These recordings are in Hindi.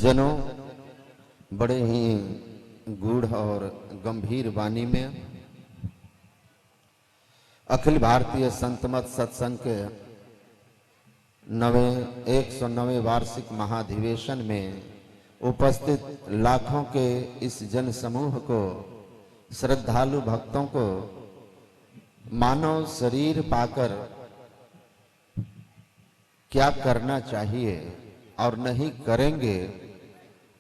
जनों, बड़े ही गूढ़ और गंभीर वाणी में अखिल भारतीय संतमत सत्संग के 109वें वार्षिक महाधिवेशन में उपस्थित लाखों के इस जन समूह को, श्रद्धालु भक्तों को मानव शरीर पाकर क्या करना चाहिए और नहीं करेंगे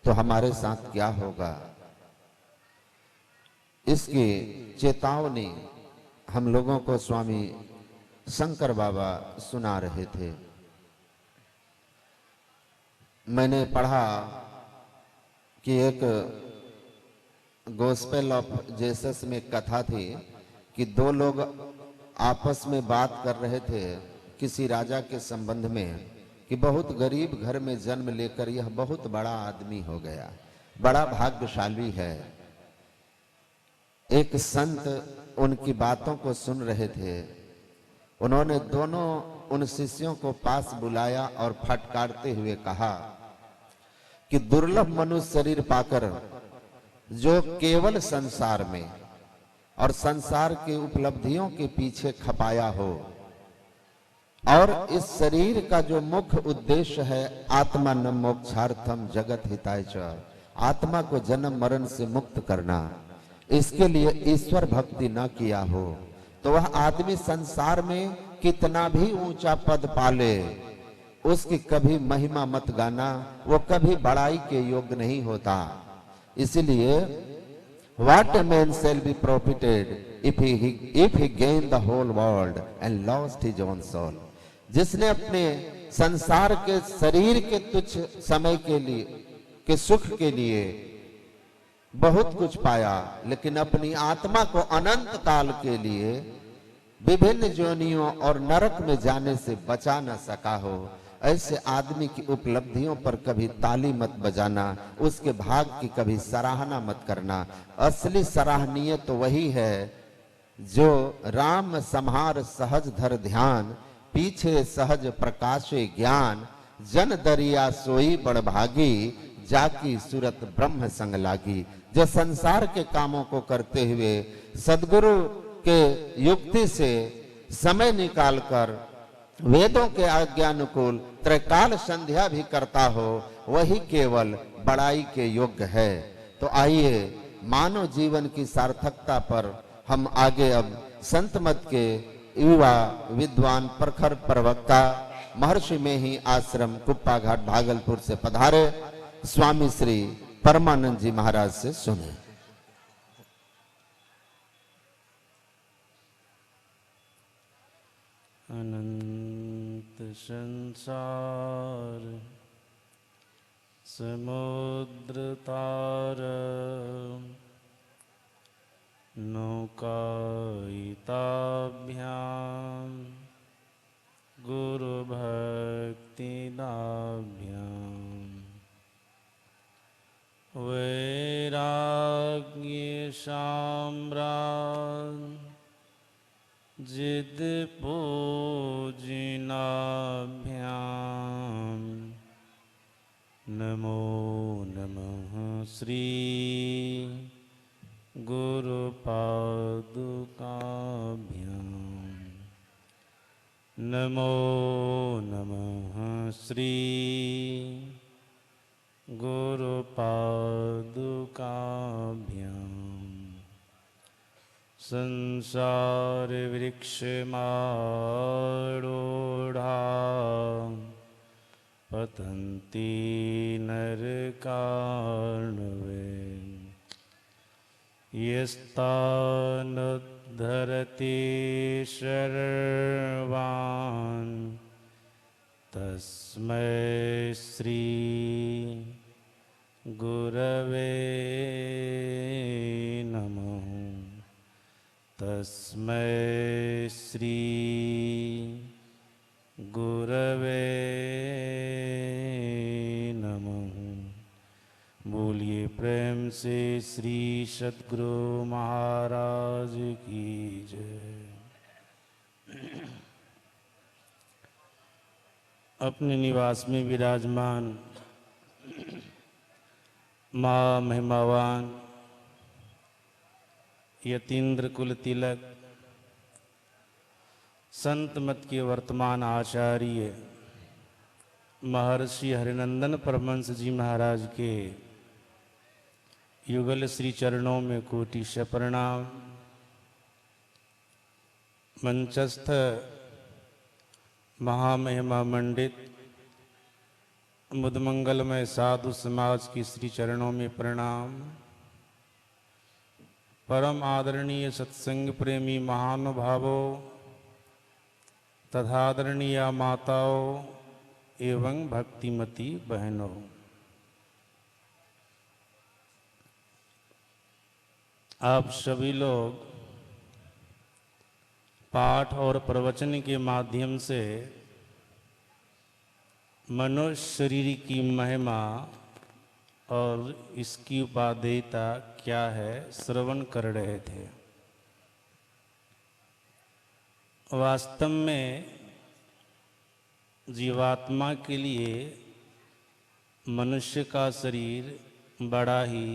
तो हमारे साथ क्या होगा, इसकी चेतावनी हम लोगों को स्वामी शंकर बाबा सुना रहे थे। मैंने पढ़ा कि एक गॉस्पेल ऑफ जेसस में कथा थी कि दो लोग आपस में बात कर रहे थे किसी राजा के संबंध में कि बहुत गरीब घर में जन्म लेकर यह बहुत बड़ा आदमी हो गया, बड़ा भाग्यशाली है। एक संत उनकी बातों को सुन रहे थे। उन्होंने दोनों उन शिष्यों को पास बुलाया और फटकारते हुए कहा कि दुर्लभ मनुष्य शरीर पाकर जो केवल संसार में और संसार की उपलब्धियों के पीछे खपाया हो और इस शरीर का जो मुख्य उद्देश्य है आत्मा न मोक्षार्थम जगत हिताय च, आत्मा को जन्म मरण से मुक्त करना, इसके लिए ईश्वर भक्ति न किया हो तो वह आदमी संसार में कितना भी ऊंचा पद पाले, उसकी कभी महिमा मत गाना, वो कभी बड़ाई के योग्य नहीं होता। इसलिए What a man shall be profited if he gain the whole world and lost his own soul। जिसने अपने संसार के शरीर के तुच्छ समय के लिए के सुख के लिए बहुत कुछ पाया, लेकिन अपनी आत्मा को अनंत काल के लिए विभिन्न जोनियों और नरक में जाने से बचा न सका हो, ऐसे आदमी की उपलब्धियों पर कभी ताली मत बजाना, उसके भाग की कभी सराहना मत करना। असली सराहनीय तो वही है जो राम सम्हार सहज धर ध्यान, पीछे सहज प्रकाशे ज्ञान, जन दरिया सोई बड़ भागी, जाकी सूरत ब्रह्म संग लागी। जो संसार के कामों को करते हुए सदगुरु के युक्ति से समय निकालकर वेदों के आज्ञानुकूल त्रैकाल संध्या भी करता हो, वही केवल बड़ाई के योग्य है। तो आइए मानव जीवन की सार्थकता पर हम आगे अब संत मत के युवा विद्वान प्रखर प्रवक्ता महर्षि में ही आश्रम कुप्पा घाट भागलपुर से पधारे स्वामी श्री परमानंद जी महाराज से सुने। अनंत संसार समुद्र तार, नौकायिताभ्याम गुरु भक्ति नाभ्याम, वैराग्य साम्राज्य जिद पूजनाभ्याम, नमो नमः श्री गुरु पादुकाभ्याम, नमो नमः श्री गुरु पादुकाभ्याम। संसार वृक्ष मारूढ़ा पतन्ति नरकार्णवे, यस्तानुद्धरति सर्वान् तस्मै श्री गुरवे नमः, तस्मै श्री गुरवे नमः। बोलिए प्रेम से श्री सद्गुरु महाराज की जय। अपने निवास में विराजमान माँ महिमावान यतीन्द्र कुल तिलक संत मत के वर्तमान आचार्य महर्षि हरिनंदन परमहंस जी महाराज के युगल श्री चरणों में कोटि से प्रणाम। मंचस्थ महामहिमा मंडित मुदमंगलमय साधु समाज की श्री चरणों में प्रणाम। परम आदरणीय सत्संग प्रेमी महानुभावों तथा आदरणीय माताओं एवं भक्तिमती बहनों, आप सभी लोग पाठ और प्रवचन के माध्यम से मनुष्य शरीर की महिमा और इसकी उपादेयता क्या है श्रवण कर रहे थे। वास्तव में जीवात्मा के लिए मनुष्य का शरीर बड़ा ही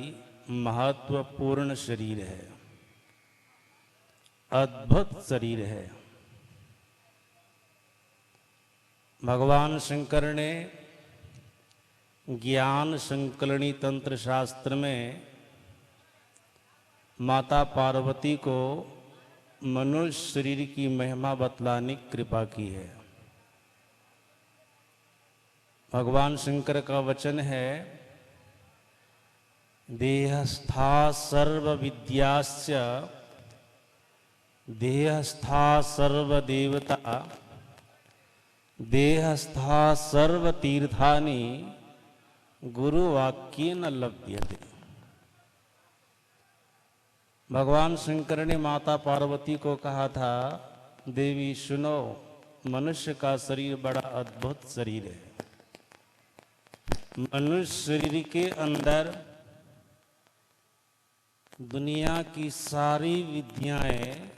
महत्वपूर्ण शरीर है, अद्भुत शरीर है। भगवान शंकर ने ज्ञान संकलनी तंत्र शास्त्र में माता पार्वती को मनुष्य शरीर की महिमा बतलाने की कृपा की है। भगवान शंकर का वचन है, देहस्था सर्व विद्यास्य देहस्था सर्व देवता देहस्था सर्व तीर्थानि गुरुवाक्य न लभ्यते। भगवान शंकर ने माता पार्वती को कहा था, देवी सुनो, मनुष्य का शरीर बड़ा अद्भुत शरीर है। मनुष्य शरीर के अंदर दुनिया की सारी विद्याएं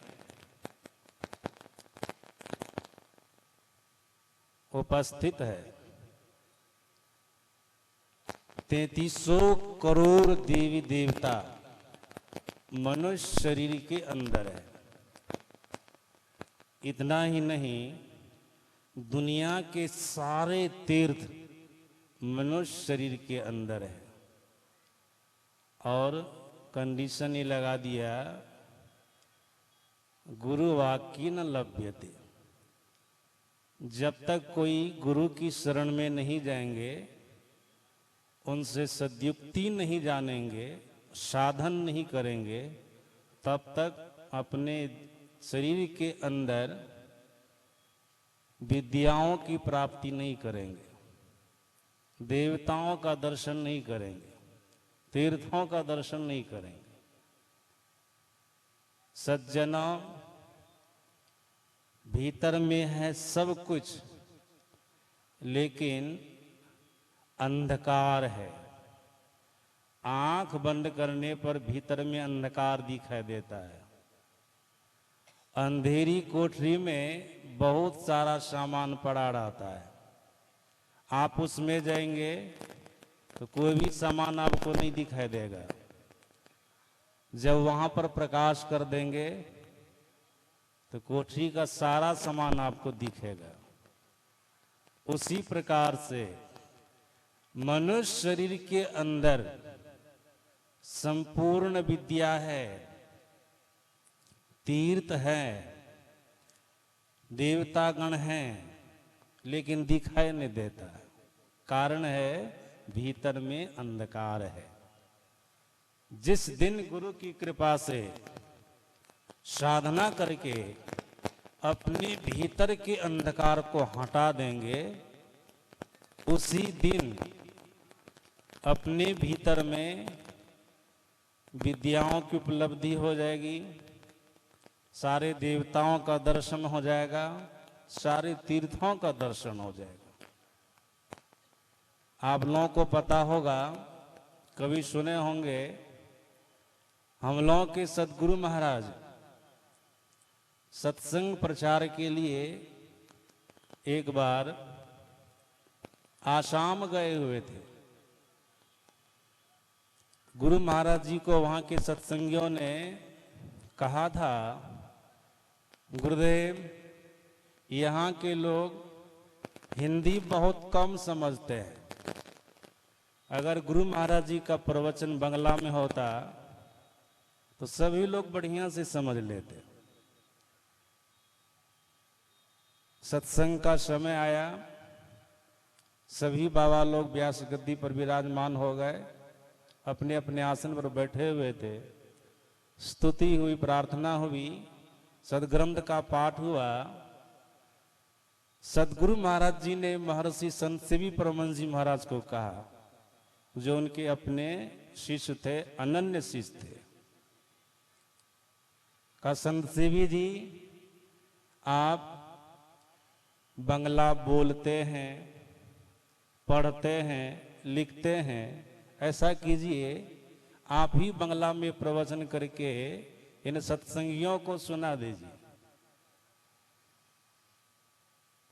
उपस्थित है। 3300 करोड़ देवी देवता मनुष्य शरीर के अंदर है। इतना ही नहीं, दुनिया के सारे तीर्थ मनुष्य शरीर के अंदर है। और कंडीशन ये लगा दिया, गुरु वाक्य न लभ्यते। जब तक कोई गुरु की शरण में नहीं जाएंगे, उनसे सद्युक्ति नहीं जानेंगे, साधन नहीं करेंगे, तब तक अपने शरीर के अंदर विद्याओं की प्राप्ति नहीं करेंगे, देवताओं का दर्शन नहीं करेंगे, तीर्थों का दर्शन नहीं करेंगे। सज्जनों, भीतर में है सब कुछ, लेकिन अंधकार है। आंख बंद करने पर भीतर में अंधकार दिखाई देता है। अंधेरी कोठरी में बहुत सारा सामान पड़ा रहता है। आप उसमें जाएंगे तो कोई भी सामान आपको नहीं दिखाई देगा। जब वहां पर प्रकाश कर देंगे तो कोठरी का सारा सामान आपको दिखेगा। उसी प्रकार से मनुष्य शरीर के अंदर संपूर्ण विद्या है, तीर्थ है, देवतागण हैं, लेकिन दिखाई नहीं देता। कारण है, भीतर में अंधकार है। जिस दिन गुरु की कृपा से साधना करके अपने भीतर के अंधकार को हटा देंगे, उसी दिन अपने भीतर में विद्याओं की उपलब्धि हो जाएगी, सारे देवताओं का दर्शन हो जाएगा, सारे तीर्थों का दर्शन हो जाएगा। आप लोगों को पता होगा, कभी सुने होंगे, हम लोगों के सद्गुरु महाराज सत्संग प्रचार के लिए एक बार आसाम गए हुए थे। गुरु महाराज जी को वहाँ के सत्संगियों ने कहा था, गुरुदेव यहाँ के लोग हिंदी बहुत कम समझते हैं, अगर गुरु महाराज जी का प्रवचन बांग्ला में होता तो सभी लोग बढ़िया से समझ लेते। सत्संग का समय आया, सभी बाबा लोग व्यास गद्दी पर विराजमान हो गए, अपने अपने आसन पर बैठे हुए थे। स्तुति हुई, प्रार्थना हुई, सदग्रंथ का पाठ हुआ। सदगुरु महाराज जी ने महर्षि संत सेवी परमहंस जी महाराज को कहा, जो उनके अपने शिष्य थे, अनन्य शिष्य थे, का संत सेवी जी आप बांग्ला बोलते हैं, पढ़ते हैं, लिखते हैं, ऐसा कीजिए आप ही बांग्ला में प्रवचन करके इन सत्संगियों को सुना दीजिए।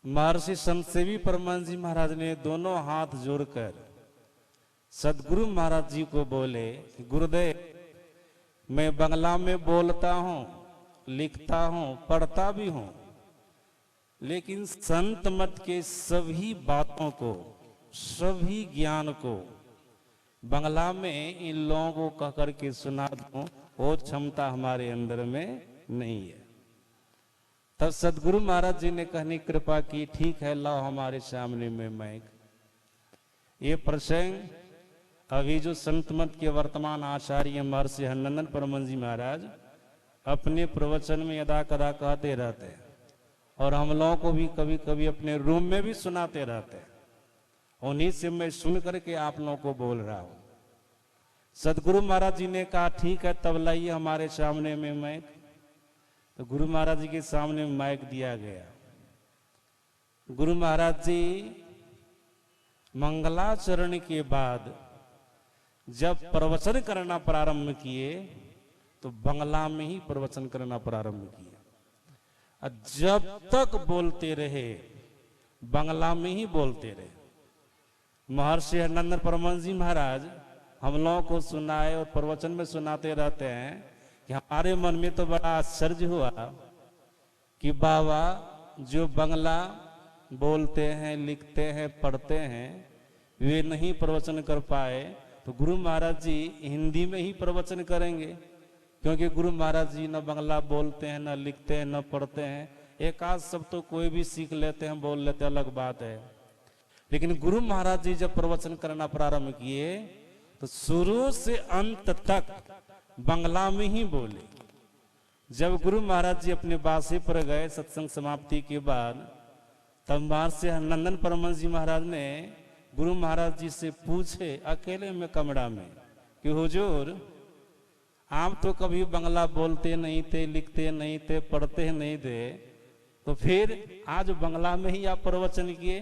महर्षि संत सेवी परमहंस जी महाराज ने दोनों हाथ जोड़कर सदगुरु महाराज जी को बोले, गुरुदेव मैं बांग्ला में बोलता हूँ, लिखता हूँ, पढ़ता भी हूँ, लेकिन संत मत के सभी बातों को, सभी ज्ञान को बांग्ला में इन लोगों को कह करके सुना दूं, वो क्षमता हमारे अंदर में नहीं है। तब सदगुरु महाराज जी ने कहने कृपा की, ठीक है लाओ हमारे सामने में माइक। ये प्रसंग अभी जो संत मत के वर्तमान आचार्य महर्षि हरनंदन परमहंस जी महाराज अपने प्रवचन में यदा कदा कहते रहते हैं, और हम लोगों को भी कभी कभी अपने रूम में भी सुनाते रहते हैं। उन्हीं से मैं सुन करके आप लोगों को बोल रहा हूं। सदगुरु महाराज जी ने कहा, ठीक है तब लाइए हमारे सामने में माइक। तो गुरु महाराज जी के सामने माइक दिया गया। गुरु महाराज जी मंगलाचरण के बाद जब प्रवचन करना प्रारंभ किए तो बांग्ला में ही प्रवचन करना प्रारंभ किया। जब तक बोलते रहे बांग्ला में ही बोलते रहे। महर्षि हरनंदन परमहंस जी महाराज हम लोगों को सुनाए और प्रवचन में सुनाते रहते हैं कि हमारे मन में तो बड़ा आश्चर्य हुआ कि बाबा जो बांग्ला बोलते हैं, लिखते हैं, पढ़ते हैं, वे नहीं प्रवचन कर पाए, तो गुरु महाराज जी हिंदी में ही प्रवचन करेंगे, क्योंकि गुरु महाराज जी न बांग्ला बोलते हैं, न लिखते हैं, न पढ़ते हैं। एक आध सब तो कोई भी सीख लेते हैं, बोल लेते हैं, अलग बात है। लेकिन गुरु महाराज जी जब प्रवचन करना प्रारंभ किए तो शुरू से अंत तक बांग्ला में ही बोले। जब गुरु महाराज जी अपने बासे पर गए सत्संग समाप्ति के बाद, तब महर्षि हरनंदन परमहंस जी महाराज ने गुरु महाराज जी से पूछे अकेले में कमरा में कि हुजूर आप तो कभी बांग्ला बोलते नहीं थे, लिखते नहीं थे, पढ़ते नहीं थे, तो फिर आज बांग्ला में ही आप प्रवचन किए।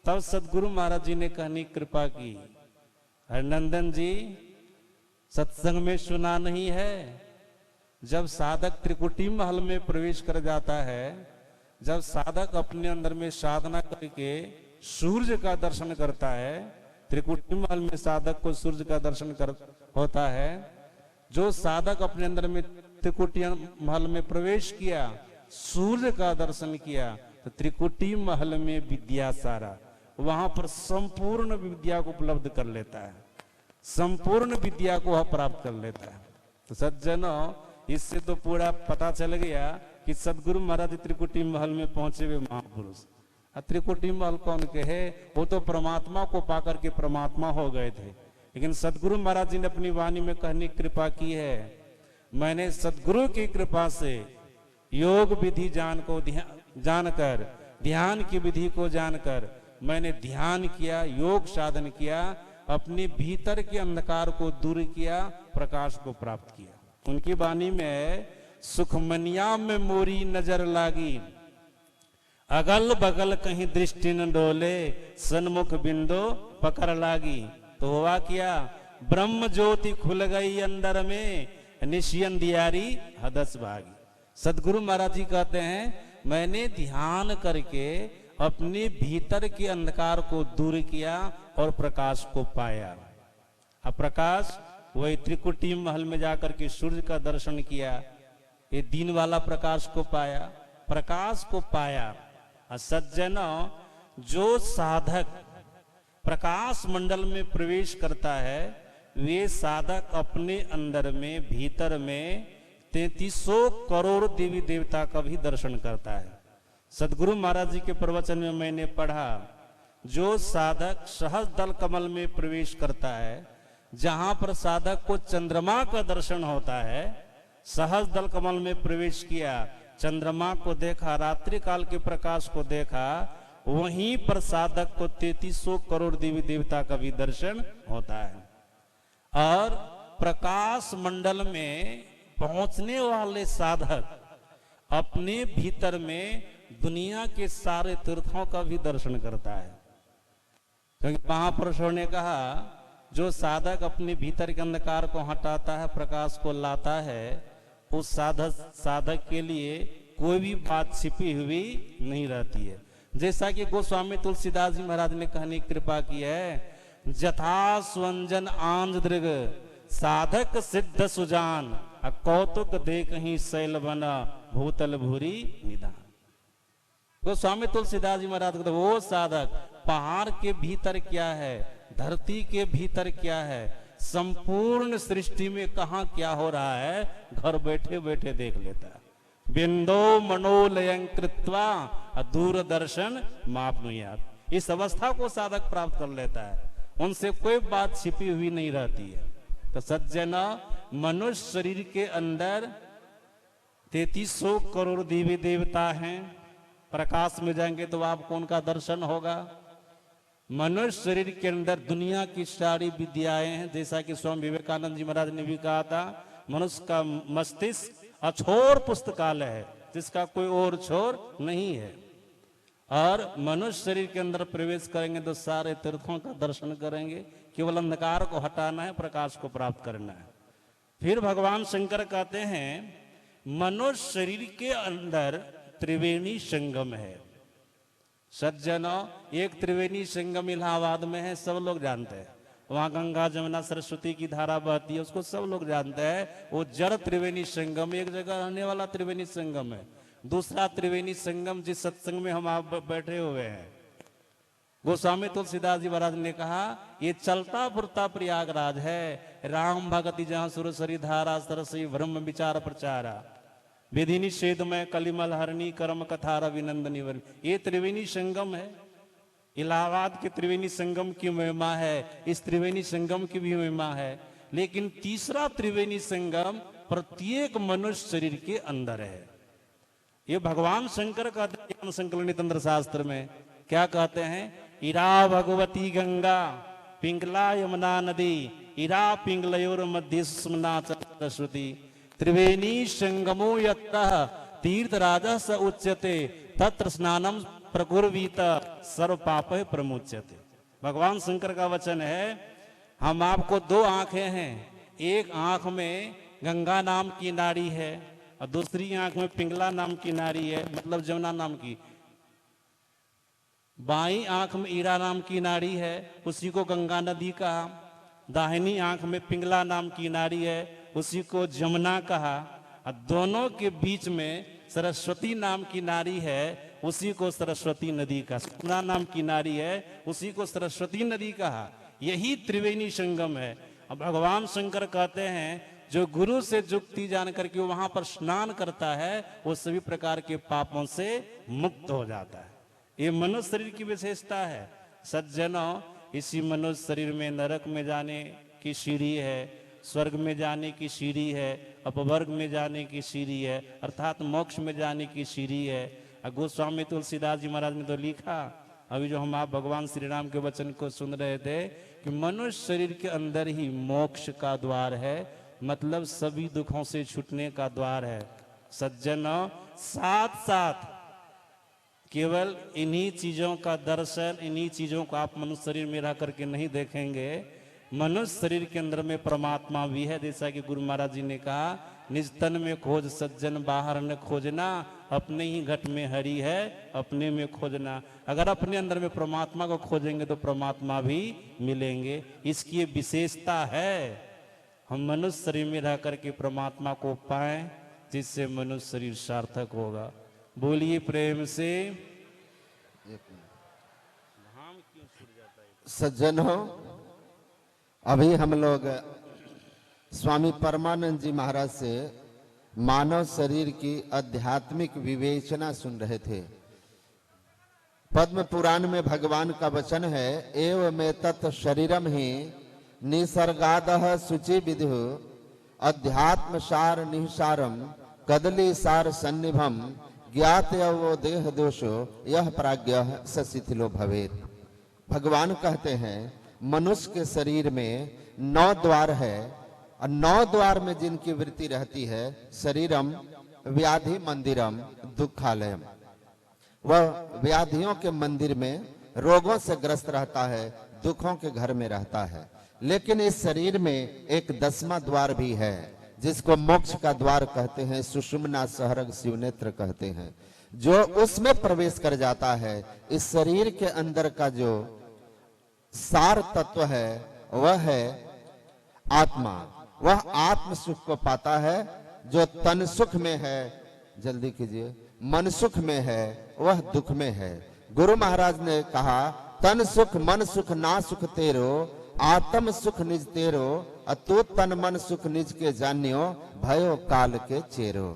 तब सदगुरु महाराज जी ने कहनी कृपा की, हरनंदन जी सत्संग में सुना नहीं है, जब साधक त्रिकुटी महल में प्रवेश कर जाता है, जब साधक अपने अंदर में साधना करके सूर्य का दर्शन करता है, त्रिकुटी महल में साधक को सूर्य का दर्शन होता है। जो साधक अपने अंदर में त्रिकुटी महल में प्रवेश किया, सूर्य का दर्शन किया, तो त्रिकुटी महल में विद्या सारा, वहां पर संपूर्ण विद्या को उपलब्ध कर लेता है, संपूर्ण विद्या को वह प्राप्त कर लेता है। तो सज्जनों, इससे तो पूरा पता चल गया कि सदगुरु महाराज त्रिकुटी महल में पहुंचे हुए महापुरुष। त्रिकुटी महल कौन के है? वो तो परमात्मा को पाकर के परमात्मा हो गए थे। लेकिन सदगुरु महाराज जी ने अपनी वाणी में कहने की कृपा की है, मैंने सदगुरु की कृपा से योग विधि जानकर ध्यान की विधि को जानकर मैंने ध्यान किया, योग साधन किया, अपने भीतर के अंधकार को दूर किया, प्रकाश को प्राप्त किया। उनकी वाणी में सुखमनिया में मोरी नजर लागी, अगल बगल कहीं दृष्टि न डोले, सन्मुख बिंदो पकड़ लागी। तो हुआ क्या? ब्रह्म ज्योति खुल गई अंदर में, निशियन दियारी हदस भागी। सदगुरु महाराज जी कहते हैं, मैंने ध्यान करके अपने भीतर के अंधकार को दूर किया और प्रकाश को पाया। अब प्रकाश वही त्रिकुटी महल में जाकर के सूर्य का दर्शन किया, ये दिन वाला प्रकाश को पाया, प्रकाश को पाया। सज्जनों, जो साधक प्रकाश मंडल में प्रवेश करता है, वे साधक अपने अंदर में, भीतर में 3300 करोड़ देवी देवता का भी दर्शन करता है। सदगुरु महाराज जी के प्रवचन में मैंने पढ़ा, जो साधक सहज दल कमल में प्रवेश करता है, जहां पर साधक को चंद्रमा का दर्शन होता है, सहज दल कमल में प्रवेश किया, चंद्रमा को देखा, रात्रि काल के प्रकाश को देखा, वहीं पर साधक को 3300 करोड़ देवी देवता का भी दर्शन होता है। और प्रकाश मंडल में पहुंचने वाले साधक अपने भीतर में दुनिया के सारे तीर्थों का भी दर्शन करता है। क्योंकि महापुरुषों ने कहा, जो साधक अपने भीतर के अंधकार को हटाता है, प्रकाश को लाता है, उस साधक के लिए कोई भी बात छिपी हुई नहीं रहती है। जैसा कि गोस्वामी तुलसीदास जी महाराज ने कहने की कृपा की है, जथा स्वंजन आंज दृग साधक सिद्ध सुजान, कौतुक देख ही शैल बना भूतल भूरी निदान। गोस्वामी तुलसीदास जी महाराज कहते, वो साधक पहाड़ के भीतर क्या है, धरती के भीतर क्या है, संपूर्ण सृष्टि में कहा क्या हो रहा है, घर बैठे बैठे देख लेता है। बिंदो मनोलयं कृत्वा दूरदर्शन मापनुयात्। इस अवस्था को साधक प्राप्त कर लेता है, उनसे कोई बात छिपी हुई नहीं रहती है। तो सज्जना, मनुष्य शरीर के अंदर 3300 करोड़ देवी देवता हैं। प्रकाश में जाएंगे तो आपको उनका दर्शन होगा। मनुष्य शरीर के अंदर दुनिया की सारी विद्याएं हैं। जैसा कि स्वामी विवेकानंद जी महाराज ने भी कहा था, मनुष्य का मस्तिष्क अछोर पुस्तकालय है, जिसका कोई और छोर नहीं है। और मनुष्य शरीर के अंदर प्रवेश करेंगे तो सारे तीर्थों का दर्शन करेंगे। केवल अंधकार को हटाना है, प्रकाश को प्राप्त करना है। फिर भगवान शंकर कहते हैं, मनुष्य शरीर के अंदर त्रिवेणी संगम है। सज्जनों, एक त्रिवेणी संगम इलाहाबाद में है, सब लोग जानते हैं। वहां गंगा जमुना सरस्वती की धारा बहती है, उसको सब लोग जानते हैं। वो जड़ त्रिवेणी संगम एक जगह रहने वाला त्रिवेणी संगम है। दूसरा त्रिवेणी संगम जिस सत्संग में हम आप बैठे हुए हैं, गोस्वामी तुलसीदास जी महाराज ने कहा, ये चलता फुरता प्रयागराज है। राम भगति जहां सुरसरी धारा, सरसी ब्रह्म विचार प्रचारा, विधि निषेध में कलिमल हरणी, कर्म कथा रविनंदनी वन। ये त्रिवेणी संगम है। इलाहाबाद के त्रिवेणी संगम की महिमा है, इस त्रिवेणी संगम की भी महिमा है। लेकिन तीसरा त्रिवेणी संगम प्रत्येक मनुष्य शरीर के अंदर है। ये भगवान शंकर का ज्ञान संकलनी तंत्र शास्त्र में क्या कहते हैं, इरा भगवती गंगा पिंगला यमुना नदी, इरा पिंगलयोर मध्य स्मना सरस्वती, त्रिवेणी संगमो यत्र तीर्थ राजा स उच्यते, तत्र स्नानम प्रकुर्वीत सर्व पाप प्रमुच्यते। भगवान शंकर का वचन है, हम आपको दो आंखें हैं, एक आंख में गंगा नाम की नारी है और दूसरी आंख में पिंगला नाम की नारी है, मतलब जमुना नाम की। बाई आंख में ईरा नाम की नारी है, उसी को गंगा नदी कहा। दाहिनी आंख में पिंगला नाम की नारी है, उसी को जमुना कहा। और दोनों के बीच में सरस्वती नाम की नारी है, उसी को सरस्वती नदी का। सुना नाम की नारी है, उसी को सरस्वती नदी कहा। यही त्रिवेणी संगम है। अब भगवान शंकर कहते हैं, जो गुरु से जुक्ति जान करके वहां पर स्नान करता है, वो सभी प्रकार के पापों से मुक्त हो जाता है। ये मनुष्य शरीर की विशेषता है। सज्जनों, इसी मनुष्य शरीर में नरक में जाने की सीढ़ी है, स्वर्ग में जाने की सीढ़ी है, अपवर्ग में जाने की सीढ़ी है, अर्थात मोक्ष में जाने की सीढ़ी है। गोस्वामी तुलसीदास जी महाराज ने तो लिखा, अभी जो हम आप भगवान श्री राम के वचन को सुन रहे थे, कि मनुष्य शरीर के अंदर ही मोक्ष का द्वार है, मतलब सभी दुखों से छूटने का द्वार है। सज्जनों, साथ साथ केवल इन्हीं चीजों का दर्शन, इन्हीं चीजों को आप मनुष्य शरीर में रह करके नहीं देखेंगे। मनुष्य शरीर के अंदर में परमात्मा भी है। जैसा कि गुरु महाराज जी ने कहा, निज तन में खोज सज्जन बाहर न खोजना, अपने ही घट में हरि है अपने में खोजना। अगर अपने अंदर में परमात्मा को खोजेंगे तो परमात्मा भी मिलेंगे। इसकी विशेषता है। हम मनुष्य शरीर में रह करके परमात्मा को पाएं, जिससे मनुष्य शरीर सार्थक होगा। बोलिए प्रेम से। सज्जनों, अभी हम लोग स्वामी परमानंद जी महाराज से मानव शरीर की आध्यात्मिक विवेचना सुन रहे थे। पद्म पुराण में भगवान का वचन है, एव में तत् शरीरम ही निसर्गादः शुचि विदु अध्यात्म सार निसारम कदली सार सन्निभम ज्ञात वो देह दोषो यह प्राज्ञ सशिथिलो भवेत। भगवान कहते हैं मनुष्य के शरीर में 9 द्वार है और 9 द्वार में जिनकी वृत्ति रहती है, शरीरम व्याधि मंदिरम दुखालयम, वह व्याधियों के मंदिर में रोगों से ग्रस्त रहता है, दुखों के घर में रहता है। लेकिन इस शरीर में एक 10वां द्वार भी है, जिसको मोक्ष का द्वार कहते हैं, सुषुम्ना सहरग शिवनेत्र कहते हैं। जो उसमें प्रवेश कर जाता है, इस शरीर के अंदर का जो सार तत्व है वह है आत्मा। वह आत्म सुख को पाता है। जो तन सुख में है, जल्दी कीजिए, मन सुख में है, वह दुख में है। गुरु महाराज ने कहा, तन सुख मन सुख ना सुख तेरो, आत्म सुख निज तेरो, अतु तन मन सुख निज के जानियो, भयो काल के चेरो।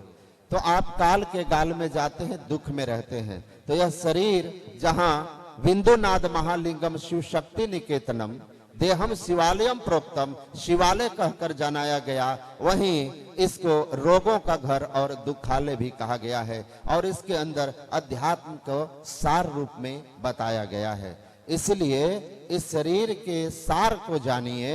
तो आप काल के गाल में जाते हैं, दुख में रहते हैं। तो यह शरीर जहां बिंदुनाद महालिंगम शिव शक्ति निकेतनम देहम शिवालयम प्रोक्तम, शिवालय कहकर जनाया गया, वहीं इसको रोगों का घर और दुखालय भी कहा गया है। और इसके अंदर अध्यात्म को सार रूप में बताया गया है। इसलिए इस शरीर के सार को जानिए।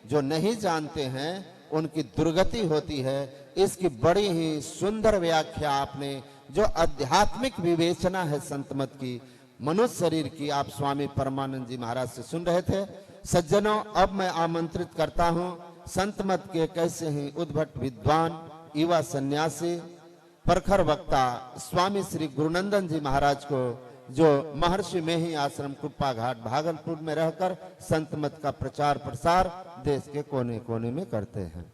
जो नहीं जानते हैं उनकी दुर्गति होती है। इसकी बड़ी ही सुंदर व्याख्या आपने, जो आध्यात्मिक विवेचना है संत मत की, मनुष्य शरीर की, आप स्वामी परमानंद जी महाराज से सुन रहे थे। सज्जनों, अब मैं आमंत्रित करता हूं संत मत के कैसे ही उद्भट विद्वान, युवा सन्यासी, प्रखर वक्ता स्वामी श्री गुरुनंदन जी महाराज को, जो महर्षि में ही आश्रम कुप्पा घाट भागलपुर में रहकर संत मत का प्रचार प्रसार देश के कोने कोने में करते हैं।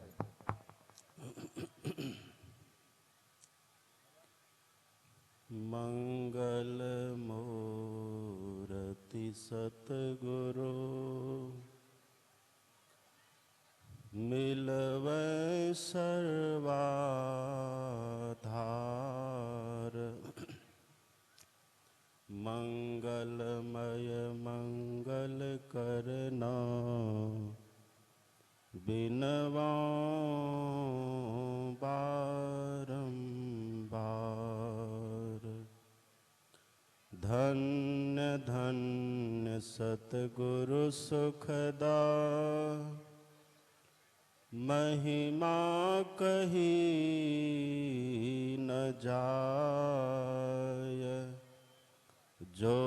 मंगल मूर्ति सतगुरु मिलवै सर्वाधार, मंगलमय मंगल करना बिनवा बारंबार। धन्य धन्य सतगुरु सुखदा, महिमा कही न जाय। जो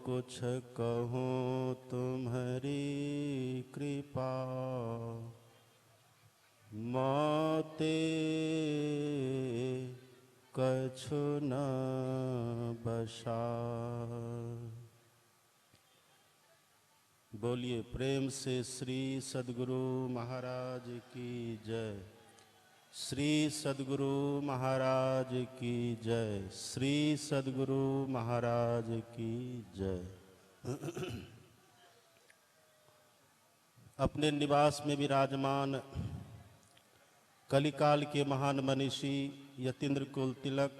कुछ कहूँ तुम्हारी कृपा, मोते कछु न बसा। बोलिए प्रेम से श्री सद्गुरु महाराज की जय। श्री सद्गुरु महाराज की जय। श्री सद्गुरु महाराज की जय। अपने निवास में विराजमान कलिकाल के महान मनीषी यतीन्द्र कुल तिलक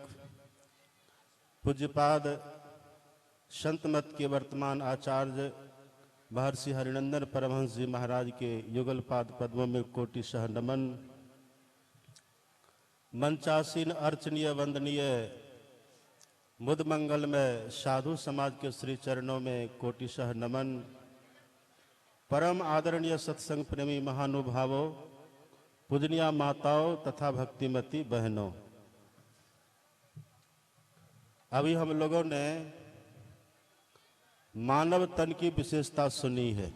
पूज्यपाद संत मत के वर्तमान आचार्य महर्षि हरिनंदन परमहंस जी महाराज के युगलपाद पद्मों में कोटिशः नमन। मंचासीन अर्चनीय वंदनीय मुद मंगल में साधु समाज के श्री चरणों में कोटिशः नमन। परम आदरणीय सत्संग प्रेमी महानुभावों, पूजनीय माताओं तथा भक्तिमती बहनों, अभी हम लोगों ने मानव तन की विशेषता सुनी है।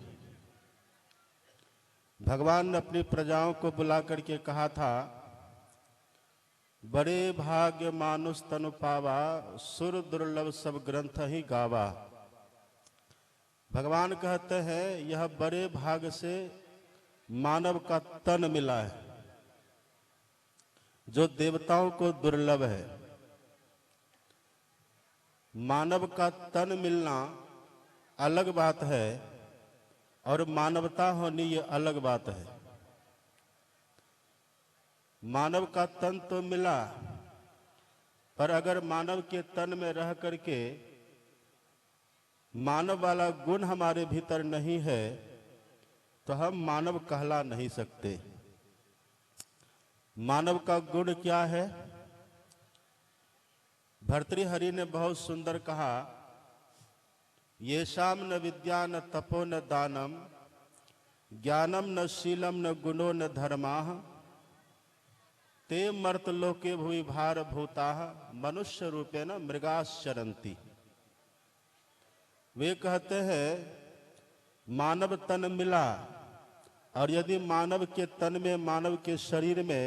भगवान ने अपनी प्रजाओं को बुला करके कहा था, बड़े भाग्य मानुष तनु पावा, सुर दुर्लभ सब ग्रंथ ही गावा। भगवान कहते हैं यह बड़े भाग से मानव का तन मिला है, जो देवताओं को दुर्लभ है। मानव का तन मिलना अलग बात है और मानवता होनी ये अलग बात है। मानव का तन तो मिला, पर अगर मानव के तन में रह करके मानव वाला गुण हमारे भीतर नहीं है तो हम मानव कहला नहीं सकते। मानव का गुण क्या है? भर्तृहरि ने बहुत सुंदर कहा, येषाम न विद्या न तपो न दानम ज्ञानम न शीलम न गुणो न धर्माः ते मर्तलोके भुवि भार भूताः मनुष्य रूपेण मृगाश्चरन्ति। वे कहते हैं मानव तन मिला, और यदि मानव के तन में, मानव के शरीर में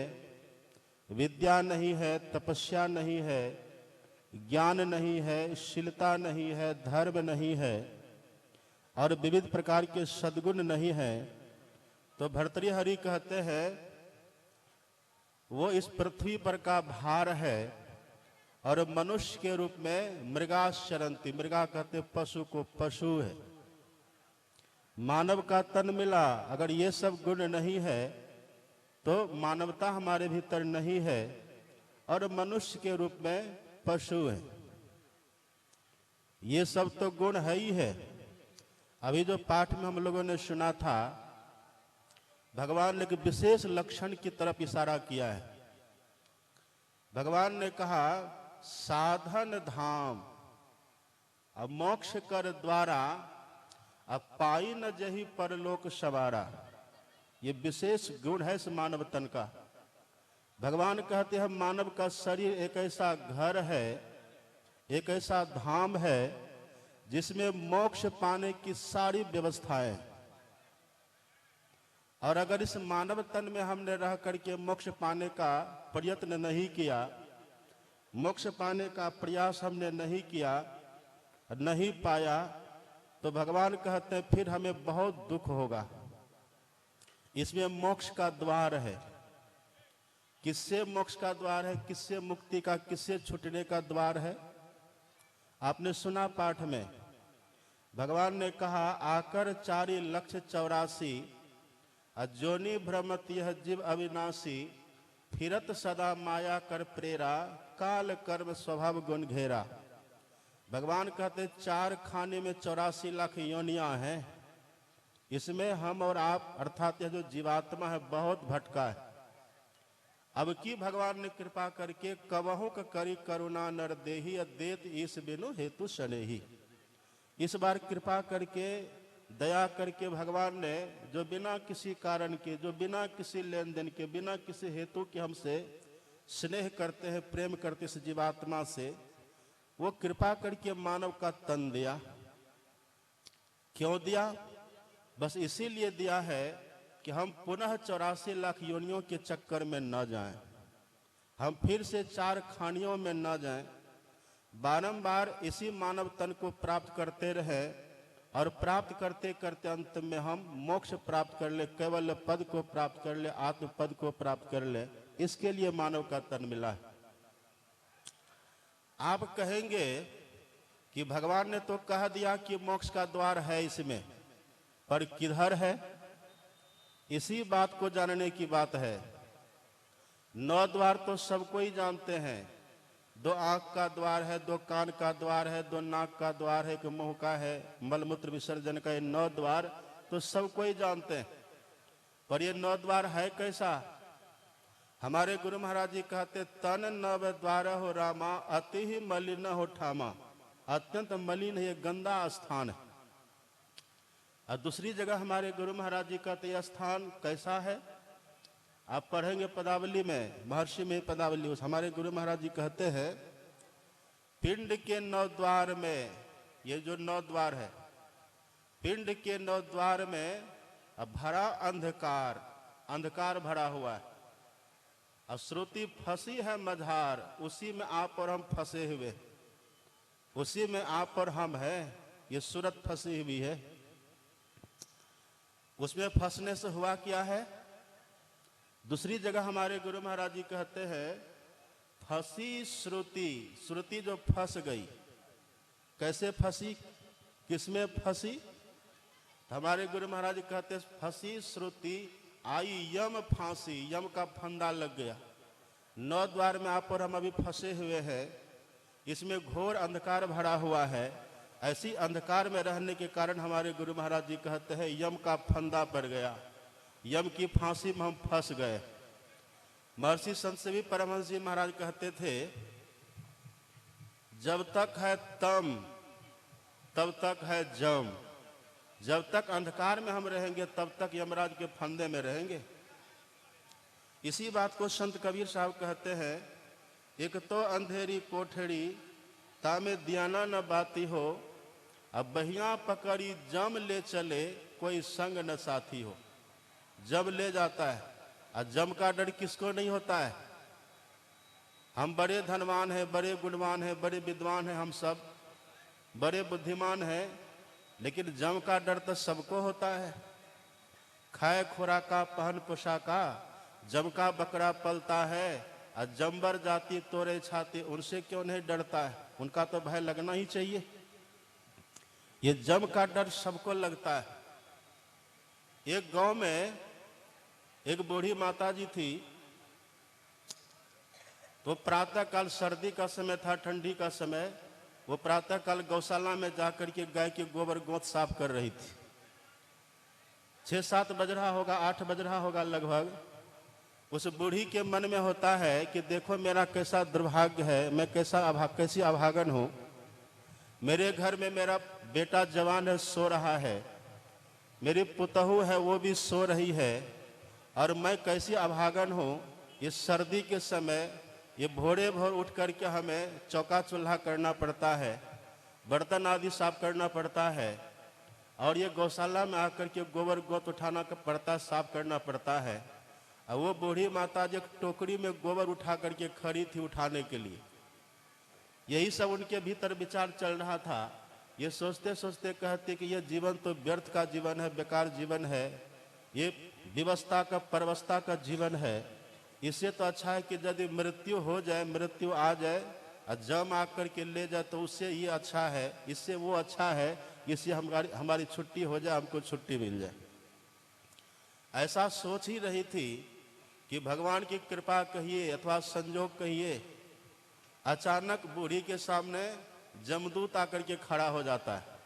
विद्या नहीं है, तपस्या नहीं है, ज्ञान नहीं है, शीलता नहीं है, धर्म नहीं है और विविध प्रकार के सद्गुण नहीं है, तो भर्तृहरि कहते हैं वो इस पृथ्वी पर का भार है और मनुष्य के रूप में मृगाश्चरन्ति। मृगा कहते पशु को, पशु है। मानव का तन मिला, अगर ये सब गुण नहीं है तो मानवता हमारे भीतर नहीं है और मनुष्य के रूप में पशु है। ये सब तो गुण है ही है। अभी जो पाठ में हम लोगों ने सुना था, भगवान ने एक विशेष लक्षण की तरफ इशारा किया है। भगवान ने कहा साधन धाम अब मोक्ष कर द्वारा अब पाई न जही परलोक सवारा। ये विशेष गुण है इस मानव तन का। भगवान कहते हैं मानव का शरीर एक ऐसा घर है, एक ऐसा धाम है जिसमें मोक्ष पाने की सारी व्यवस्थाएं। और अगर इस मानव तन में हमने रह करके मोक्ष पाने का प्रयत्न नहीं किया, मोक्ष पाने का प्रयास हमने नहीं किया, नहीं पाया, तो भगवान कहते हैं फिर हमें बहुत दुख होगा। इसमें मोक्ष का द्वार है। किससे मोक्ष का द्वार है? किससे मुक्ति का, किससे छूटने का द्वार है? आपने सुना पाठ में, भगवान ने कहा आकर 4,84,000 अजोनी भ्रमत यह जीव अविनाशी फिरत सदा माया कर प्रेरा काल कर्म स्वभाव गुण घेरा। भगवान कहते 4 खाने में 84 लाख योनियां हैं। इसमें हम और आप अर्थात यह जो जीवात्मा है बहुत भटका है। अब की भगवान ने कृपा करके कवहु क करी करुणा नर देही अदेत ईस बिनु हेतु शनेही। इस बार कृपा करके, दया करके भगवान ने जो बिना किसी कारण के, जो बिना किसी लेन देन के, बिना किसी हेतु के हमसे स्नेह करते हैं, प्रेम करते इस जीवात्मा से, वो कृपा करके मानव का तन दिया। क्यों दिया? बस इसीलिए दिया है कि हम पुनः 84 लाख योनियों के चक्कर में न जाएं, हम फिर से 4 खानियों में न जाएं, बारंबार इसी मानव तन को प्राप्त करते रहे और प्राप्त करते करते अंत में हम मोक्ष प्राप्त कर ले, केवल पद को प्राप्त कर ले, आत्म पद को प्राप्त कर ले। इसके लिए मानव का तन मिला है। आप कहेंगे कि भगवान ने तो कह दिया कि मोक्ष का द्वार है इसमें, पर किधर है? इसी बात को जानने की बात है। 9 द्वार तो सबको ही जानते हैं। 2 आंख का द्वार है, 2 कान का द्वार है, 2 नाक का द्वार है, 1 मुंह का है, मलमूत्र विसर्जन का। ये 9 द्वार तो सबको ही जानते हैं। पर ये 9 द्वार है कैसा? हमारे गुरु महाराज जी कहते तन 9 द्वार हो रामा अति ही मलिन हो ठामा। अत्यंत मलिन है, ये गंदा स्थान है। और दूसरी जगह हमारे गुरु महाराज जी कहते यह स्थान कैसा है? आप पढ़ेंगे पदावली में, महर्षि में पदावली, हमारे गुरु महाराज जी कहते हैं पिंड के 9 द्वार में, ये जो 9 द्वार है, पिंड के 9 द्वार में भरा अंधकार, अंधकार भरा हुआ है। और श्रुति फंसी है मझार, उसी में आप और हम फंसे हुए, उसी में आप और हम हैं। ये सूरत फंसी हुई है। उसमें फंसने से हुआ क्या है? दूसरी जगह हमारे गुरु महाराज जी कहते हैं फंसी श्रुति, श्रुति जो फंस गई, कैसे फंसी, किसमें फंसी? तो हमारे गुरु महाराज जी कहते हैं फंसी श्रुति आई यम फांसी, यम का फंदा लग गया। 9 द्वार में आप और हम अभी फंसे हुए हैं, इसमें घोर अंधकार भरा हुआ है। ऐसी अंधकार में रहने के कारण हमारे गुरु महाराज जी कहते हैं यम का फंदा पड़ गया, यम की फांसी में हम फंस गए। महर्षि संत सेवी परमहंस जी महाराज कहते थे जब तक है तम तब तक है जम, जब तक अंधकार में हम रहेंगे तब तक यमराज के फंदे में रहेंगे। इसी बात को संत कबीर साहब कहते हैं एक तो अंधेरी कोठड़ी तामे दियाना न बाती हो, अब बहिया पकड़ी जम ले चले कोई संग न साथी हो। जम ले जाता है और जम का डर किसको नहीं होता है? हम बड़े धनवान हैं, बड़े गुणवान हैं, बड़े विद्वान हैं, हम सब बड़े बुद्धिमान हैं, लेकिन जम का डर तो सबको होता है। खाए खुराका पहन पोशाका जम का बकरा पलता है, और जमबर जाति तोरे छाती उनसे क्यों नहीं डरता है? उनका तो भय लगना ही चाहिए। ये जम का डर सबको लगता है। एक गांव में एक बूढ़ी माता जी थी, तो प्रातः काल सर्दी का समय था, ठंडी का समय, वो प्रातः काल गौशाला में जाकर के गाय के गोबर गोंत साफ कर रही थी। 6-7 बज रहा होगा, 8 बज रहा होगा लगभग। उस बूढ़ी के मन में होता है कि देखो मेरा कैसा दुर्भाग्य है, मैं कैसी अभागन हूँ। मेरे घर में मेरा बेटा जवान है, सो रहा है, मेरी पुतहू है वो भी सो रही है, और मैं कैसी अभागन हूँ। इस सर्दी के समय ये भोरे भोर उठ करके हमें चौका चूल्हा करना पड़ता है, बर्तन आदि साफ करना पड़ता है, और ये गौशाला में आकर के गोबर गोत उठाना पड़ता है, साफ करना पड़ता है। और वो बूढ़ी माता जो टोकरी में गोबर उठा करके खड़ी थी उठाने के लिए, यही सब उनके भीतर विचार चल रहा था। ये सोचते सोचते कहते कि ये जीवन तो व्यर्थ का जीवन है, बेकार जीवन है, ये विवस्था का परवस्था का जीवन है। इससे तो अच्छा है कि यदि मृत्यु हो जाए, मृत्यु आ जाए और जम आकर के ले जाए तो उससे ये अच्छा है, इससे वो अच्छा है, इससे हमारी छुट्टी हो जाए, हमको छुट्टी मिल जाए। ऐसा सोच ही रही थी कि भगवान की कृपा कहिए अथवा संजोग कहिए, अचानक बूढ़ी के सामने जमदूत आकर के खड़ा हो जाता है।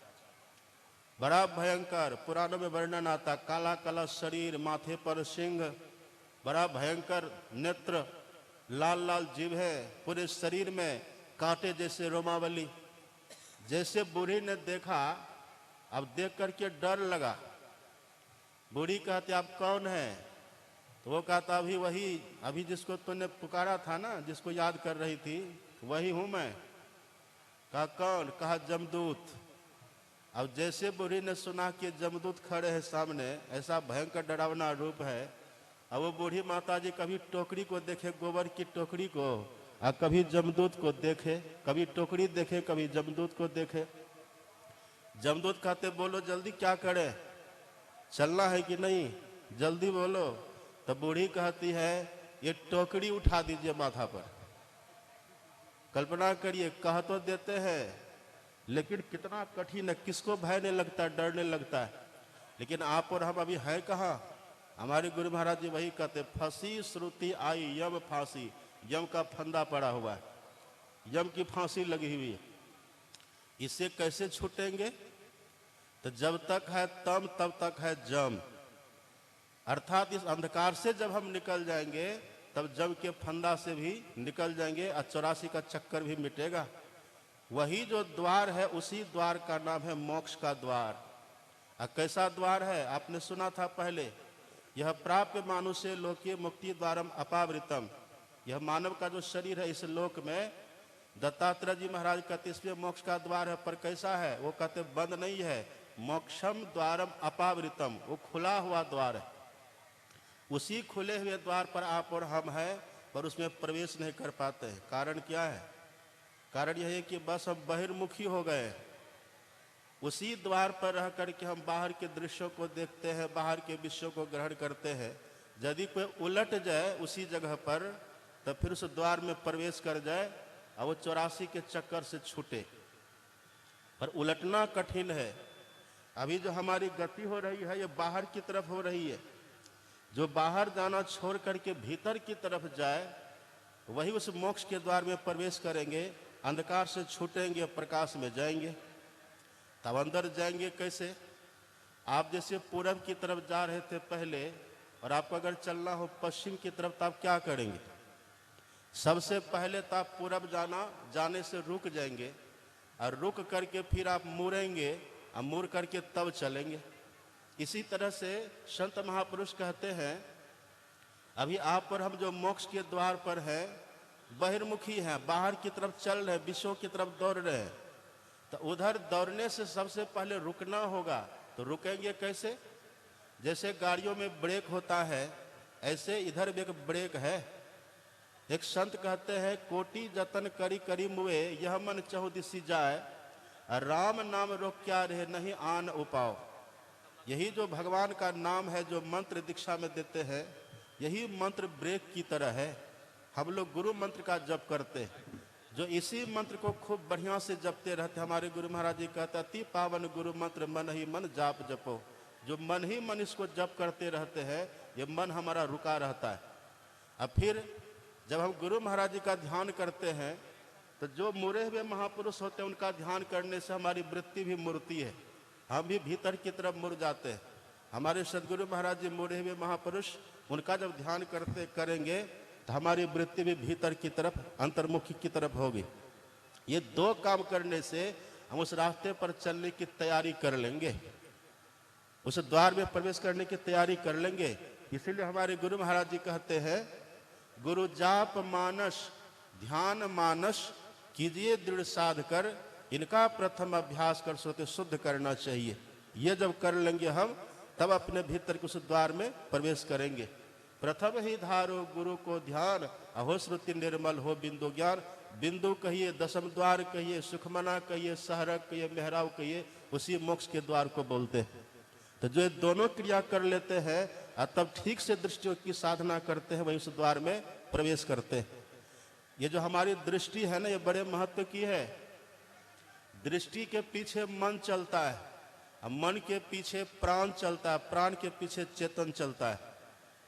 बड़ा भयंकर, पुराणों में वर्णन आता, काला काला शरीर, माथे पर सिंह, बड़ा भयंकर नेत्र, लाल लाल जीभ है, पूरे शरीर में कांटे जैसे रोमावली। जैसे बूढ़ी ने देखा, अब देख करके डर लगा। बूढ़ी कहती आप कौन है? तो वो कहता अभी जिसको तूने पुकारा था ना, जिसको याद कर रही थी, वही हूं मैं। कहा कौन? कहा जमदूत। अब जैसे बूढ़ी ने सुना कि जमदूत खड़े हैं सामने, ऐसा भयंकर डरावना रूप है, अब वो बूढ़ी माता जी कभी टोकरी को देखे, गोबर की टोकरी को, और कभी जमदूत को देखे, कभी टोकरी देखे, कभी जमदूत को देखे। जमदूत कहते बोलो जल्दी क्या करे, चलना है कि नहीं, जल्दी बोलो। तो बूढ़ी कहती है ये टोकरी उठा दीजिए माथा पर। कल्पना करिए, कह तो देते हैं लेकिन कितना कठिन है, किसको भय नहीं लगता, डर नहीं लगता है। लेकिन आप और हम अभी है कहाँ? हमारे गुरु महाराज जी वही कहते, फंसी श्रुति आई यम फांसी, यम का फंदा पड़ा हुआ है, यम की फांसी लगी हुई है। इससे कैसे छूटेंगे? तो जब तक है तम तब तक है जम, अर्थात इस अंधकार से जब हम निकल जाएंगे तब जम के फंदा से भी निकल जाएंगे और 84 का चक्कर भी मिटेगा। वही जो द्वार है उसी द्वार का नाम है मोक्ष का द्वार। और कैसा द्वार है? आपने सुना था पहले, यह प्राप्य मानुष्य लोकीय मुक्ति द्वारम अपावृतम। यह मानव का जो शरीर है इस लोक में, दत्तात्रेय जी महाराज कहते इसमें मोक्ष का द्वार है, पर कैसा है? वो कहते बंद नहीं है, मोक्षम द्वारम अपावृतम, वो खुला हुआ द्वार है। उसी खुले हुए द्वार पर आप और हम हैं, पर उसमें प्रवेश नहीं कर पाते हैं। कारण क्या है? कारण यह है कि बस हम बहिर्मुखी हो गए, उसी द्वार पर रह करके हम बाहर के दृश्यों को देखते हैं, बाहर के विषयों को ग्रहण करते हैं। यदि कोई उलट जाए उसी जगह पर, तो फिर उस द्वार में प्रवेश कर जाए और वो 84 के चक्कर से छूटे। पर उलटना कठिन है। अभी जो हमारी गति हो रही है ये बाहर की तरफ हो रही है। जो बाहर जाना छोड़ करके भीतर की तरफ जाए वही उस मोक्ष के द्वार में प्रवेश करेंगे, अंधकार से छूटेंगे, प्रकाश में जाएंगे। तब अंदर जाएंगे कैसे? आप जैसे पूरब की तरफ जा रहे थे पहले, और आपको अगर चलना हो पश्चिम की तरफ, तो आप क्या करेंगे? सबसे पहले तो आप पूरब जाने से रुक जाएंगे, और रुक करके फिर आप मुड़ेंगे, और मुड़ करके तब चलेंगे। इसी तरह से संत महापुरुष कहते हैं, अभी आप और हम जो मोक्ष के द्वार पर हैं, बहिर्मुखी हैं, बाहर की तरफ चल रहे हैं, विषयों की तरफ दौड़ रहे हैं। तो उधर दौड़ने से सबसे पहले रुकना होगा। तो रुकेंगे कैसे? जैसे गाड़ियों में ब्रेक होता है, ऐसे इधर भी एक ब्रेक है। एक संत कहते हैं, कोटि जतन करी करी मुए, यह मन चहुदिसी जाए, राम नाम रोक क्या रहे, नहीं आन उपाओ। यही जो भगवान का नाम है, जो मंत्र दीक्षा में देते हैं, यही मंत्र ब्रेक की तरह है। हम लोग गुरु मंत्र का जप करते हैं, जो इसी मंत्र को खूब बढ़िया से जपते रहते। हमारे गुरु महाराज जी कहते, अति पावन गुरु मंत्र मन ही मन जाप जपो। जो मन ही मन इसको जप करते रहते हैं, ये मन हमारा रुका रहता है। अब फिर जब हम गुरु महाराज जी का ध्यान करते हैं, तो जो मुड़े हुए महापुरुष होते हैं उनका ध्यान करने से हमारी वृत्ति भी मुड़ती है, हम भी भीतर की तरफ मुड़ जाते हैं। हमारे सदगुरु महाराज जी मुड़े हुए महापुरुष, उनका जब ध्यान करेंगे तो हमारी वृत्ति भी भीतर की तरफ, अंतर्मुखी की तरफ होगी। ये दो काम करने से हम उस रास्ते पर चलने की तैयारी कर लेंगे, उस द्वार में प्रवेश करने की तैयारी कर लेंगे। इसीलिए हमारे गुरु महाराज जी कहते हैं, गुरु जाप मानस ध्यान मानस कीजिए दृढ़ साध कर, इनका प्रथम अभ्यास कर सोते शुद्ध करना चाहिए। ये जब कर लेंगे हम, तब अपने भीतर के उस द्वार में प्रवेश करेंगे। प्रथम ही धारो गुरु को ध्यान, अहो श्रुति निर्मल हो बिंदु ज्ञान। बिंदु कहिए, दशम द्वार कहिए, सुखमना कहिए, सहरक कहिए, मेहराव कहिए, उसी मोक्ष के द्वार को बोलते हैं। तो जो दोनों क्रिया कर लेते हैं और तब ठीक से दृष्टियों की साधना करते हैं, वही उस द्वार में प्रवेश करते हैं। ये जो हमारी दृष्टि है ना, ये बड़े महत्व की है। दृष्टि के पीछे मन चलता है, और मन के पीछे प्राण चलता है, प्राण के पीछे चेतन चलता है।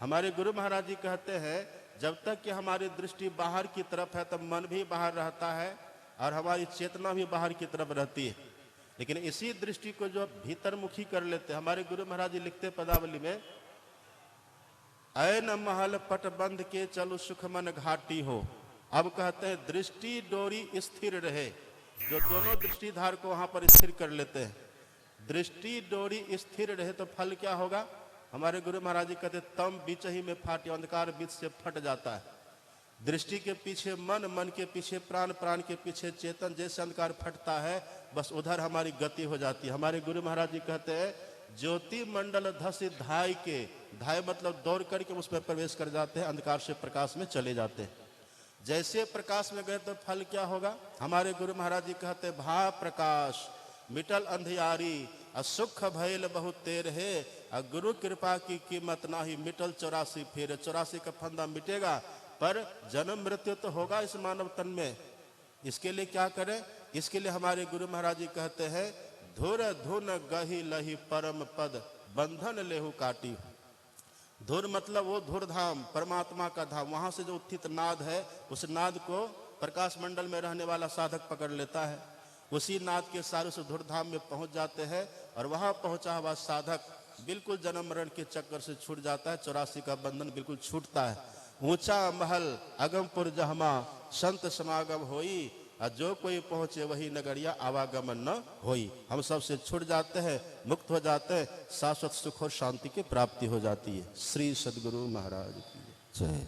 हमारे गुरु महाराज जी कहते हैं, जब तक कि हमारी दृष्टि बाहर की तरफ है, तब मन भी बाहर रहता है और हमारी चेतना भी बाहर की तरफ रहती है। लेकिन इसी दृष्टि को जो भीतरमुखी कर लेते हैं, हमारे गुरु महाराज जी लिखते पदावली में, ऐन महल पट बंद के चलो सुख मन घाटी हो। अब कहते हैं दृष्टि डोरी स्थिर रहे। जो दोनों दृष्टिधार को वहां पर स्थिर कर लेते हैं, दृष्टि डोरी स्थिर रहे, तो फल क्या होगा? हमारे गुरु महाराज जी कहते, तम बीच ही में फाटे, अंधकार बीच से फट जाता है। दृष्टि के पीछे मन, मन के पीछे प्राण, प्राण के पीछे चेतन, जैसे अंधकार फटता है, बस उधर हमारी गति हो जाती है। हमारे गुरु महाराज जी कहते हैं, ज्योति मंडल धस धाय के, धाय मतलब दौड़ करके उसमें प्रवेश कर जाते हैं, अंधकार से प्रकाश में चले जाते हैं। जैसे प्रकाश में गए तो फल क्या होगा? हमारे गुरु महाराज जी कहते, भा प्रकाश मिटल अंधियारी, असुख भैल बहुत तेर है, गुरु कृपा की कीमत नाही, मिटल 84 फेर। 84 का फंदा मिटेगा, पर जन्म मृत्यु तो होगा इस मानव तन में। इसके लिए क्या करें? इसके लिए हमारे गुरु महाराज जी कहते हैं, धुर धुन गही लही परम पद, बंधन लेहु काटी। धुर मतलब वो धुर धाम, परमात्मा का धाम। वहां से जो उत्थित नाद है, उस नाद को प्रकाश मंडल में रहने वाला साधक पकड़ लेता है। उसी नाद के सारे उस धुर धाम में पहुंच जाते हैं, और वहां पहुंचा हुआ साधक बिल्कुल जन्म मरण के चक्कर से छूट जाता है। 84 का बंधन बिल्कुल छूटता है। ऊंचा महल अगमपुर जहमा, संत समागम होई, और जो कोई पहुंचे वही नगरिया, आवागमन न होई। हम सबसे छूट जाते हैं, मुक्त हो जाते हैं, शाश्वत सुख और शांति की प्राप्ति हो जाती है। श्री सद्गुरु महाराज की जय।